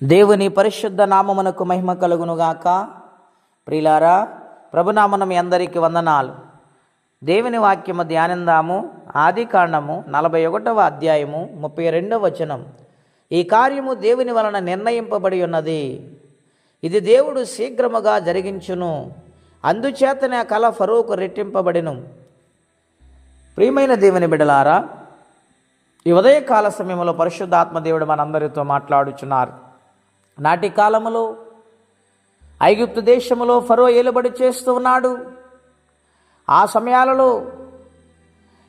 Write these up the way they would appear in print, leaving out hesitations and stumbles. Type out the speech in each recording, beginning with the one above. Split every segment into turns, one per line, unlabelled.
దేవుని పరిశుద్ధ నామమునకు మహిమ కలుగునుగాక. ప్రియులారా, ప్రభునామన మీ అందరికీ వందనాలు. దేవుని వాక్యము ధ్యానిందాము. ఆదికాండము 41వ అధ్యాయము 32వ వచనం. ఈ కార్యము దేవుని వలన నిర్ణయింపబడి ఉన్నది, ఇది దేవుడు శీఘ్రముగా జరిగించును, అందుచేతనే ఆ కల ఫరోకు రెట్టింపబడిను. ప్రియమైన దేవుని బిడ్డలారా, ఈ ఉదయకాల సమయంలో పరిశుద్ధాత్మ దేవుడు మనందరితో మాట్లాడుచున్నారు. నాటి కాలములో ఐగుప్తు దేశములో ఫరో ఏలుబడి చేస్తూ ఉన్నాడు. ఆ సమయాలలో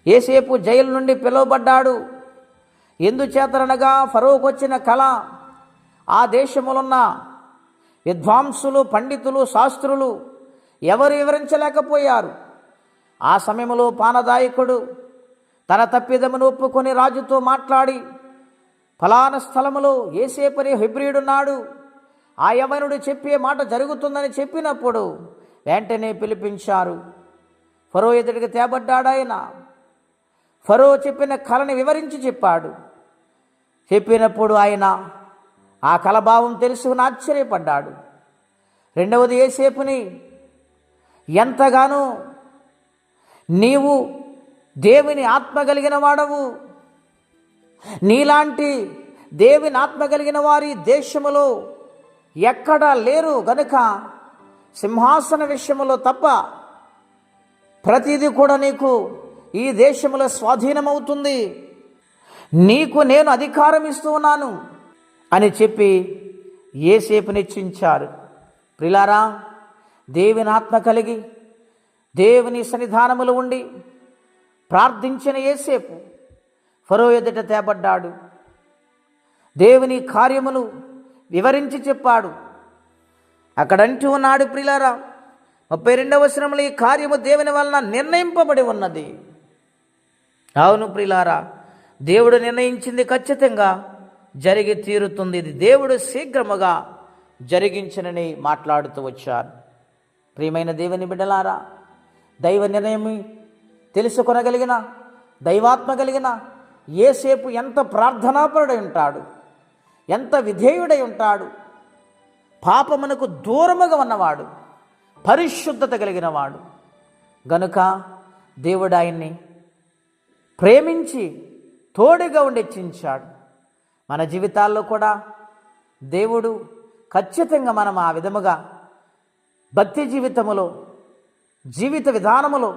యోసేపు జైలు నుండి పిలువబడ్డాడు. ఎందుచేతనగా ఫరోకు వచ్చిన కళ ఆ దేశములున్న విద్వాంసులు, పండితులు, శాస్త్రులు ఎవరు వివరించలేకపోయారు. ఆ సమయంలో పానదాయకుడు తన తప్పిదమును ఒప్పుకొని రాజుతో మాట్లాడి, ఫలానా స్థలములో యోసేపు అనే హెబ్రీయుడున్నాడు, ఆ యవనుడు చెప్పే మాట జరుగుతుందని చెప్పినప్పుడు వెంటనే పిలిపించారు. ఫరో ఎదుటికి తేబడ్డాడు. ఆయన ఫరో చెప్పిన కళని వివరించి చెప్పాడు. చెప్పినప్పుడు ఆయన ఆ కలభావం తెలుసుకుని ఆశ్చర్యపడ్డాడు. రెండవది, యోసేపుని ఎంతగానో నీవు దేవుని ఆత్మ కలిగిన వాడవు, నీలాంటి దేవుని ఆత్మ కలిగిన వారి దేశములో ఎక్కడా లేరు గనుక సింహాసన విషయములో తప్ప ప్రతిదీ కూడా నీకు ఈ దేశములో స్వాధీనమవుతుంది, నీకు నేను అధికారం ఇస్తూ ఉన్నాను అని చెప్పి యోసేపుని హెచ్చించారు. ప్రియులారా, దేవుని ఆత్మ కలిగి దేవుని సన్నిధానములో ఉండి ప్రార్థించిన యోసేపు ఫరో ఎదుట తేబడ్డాడు. దేవుని కార్యములు వివరించి చెప్పాడు. అక్కడంటూ ఉన్నాడు, ప్రియులారా 32వ వచనంలో, ఈ కార్యము దేవుని వలన నిర్ణయింపబడి ఉన్నది. అవును ప్రియులారా, దేవుడు నిర్ణయించింది ఖచ్చితంగా జరిగి తీరుతుంది. ఇది దేవుడు శీఘ్రముగా జరిగించనని మాట్లాడుతూ వచ్చారు. ప్రియమైన దేవుని బిడ్డలారా, దైవ నిర్ణయం తెలుసుకొనగలిగిన, దైవాత్మ కలిగిన యోసేపు ఎంత ప్రార్థనాపరుడై ఉంటాడు, ఎంత విధేయుడై ఉంటాడు. పాపమునకు దూరముగా ఉన్నవాడు, పరిశుద్ధత కలిగిన వాడు గనుక దేవుడు ఆయన్ని ప్రేమించి తోడుగా ఉండి హెచ్చించాడు. మన జీవితాల్లో కూడా దేవుడు ఖచ్చితంగా మనం ఆ విధముగా భక్తి జీవితములో, జీవిత విధానములో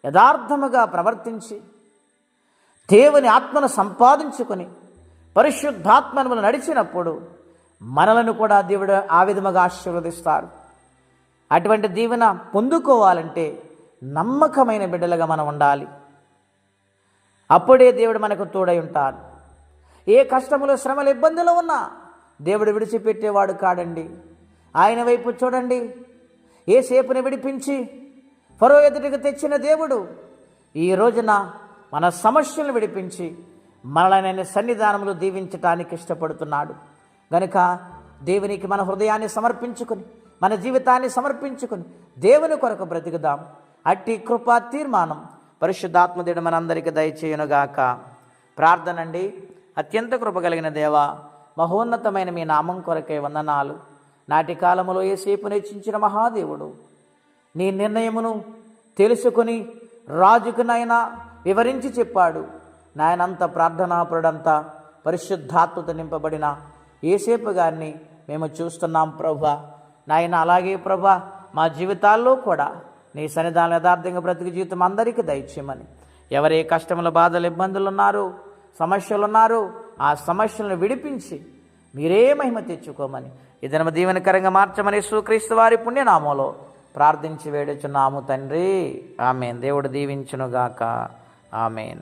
యథార్థముగా ప్రవర్తించి దేవుని ఆత్మను సంపాదించుకొని పరిశుద్ధాత్మను నడిచినప్పుడు మనలను కూడా దేవుడు ఆ విధముగా ఆశీర్వదిస్తారు. అటువంటి దీవెన పొందుకోవాలంటే నమ్మకమైన బిడ్డలుగా మనం ఉండాలి. అప్పుడే దేవుడు మనకు తోడై ఉంటారు. ఏ కష్టములు, శ్రమలు, ఇబ్బందులు ఉన్నా దేవుడు విడిచిపెట్టేవాడు కాడండి. ఆయన వైపు చూడండి. యోసేపుని విడిపించి ఫరో ఎదుటికి తెచ్చిన దేవుడు ఈ రోజున మన సమస్యలను విడిపించి మనల్ని సన్నిధానములు దీవించటానికి ఇష్టపడుతున్నాడు. గనుక దేవునికి మన హృదయాన్ని సమర్పించుకొని, మన జీవితాన్ని సమర్పించుకొని దేవుని కొరకు బ్రతుకుదాం. అట్టి కృపా తీర్మానం పరిశుద్ధాత్మదేవుడు మనందరికీ దయచేయునుగాక. ప్రార్థనండి. అత్యంత కృప కలిగిన దేవా, మహోన్నతమైన మీ నామం కొరకే వందనాలు. నాటి కాలంలో యోసేపును హెచ్చించిన మహాదేవుడు, నీ నిర్ణయమును తెలుసుకొని రాజుకునైనా వివరించి చెప్పాడు. నాయనంత ప్రార్థనాపరుడంతా పరిశుద్ధాత్మతో నింపబడిన యోసేపు గారిని మేము చూస్తున్నాం ప్రభా. నాయన అలాగే ప్రభా, మా జీవితాల్లో కూడా నీ సన్నిధానం యథార్థంగా బ్రతికి జీవితం అందరికీ దయచేయమని, ఎవరే కష్టముల, బాధలు, ఇబ్బందులు ఉన్నారో, సమస్యలు ఉన్నారో ఆ సమస్యలను విడిపించి మీరే మహిమ తెచ్చుకోమని, ఇదన దీవెనకరంగా మార్చమని యేసుక్రీస్తు వారి పుణ్యనామంలో ప్రార్థించి వేడుచున్నాము తండ్రి. ఆమేన్. దేవుడు దీవించునుగాక. ఆమేన్.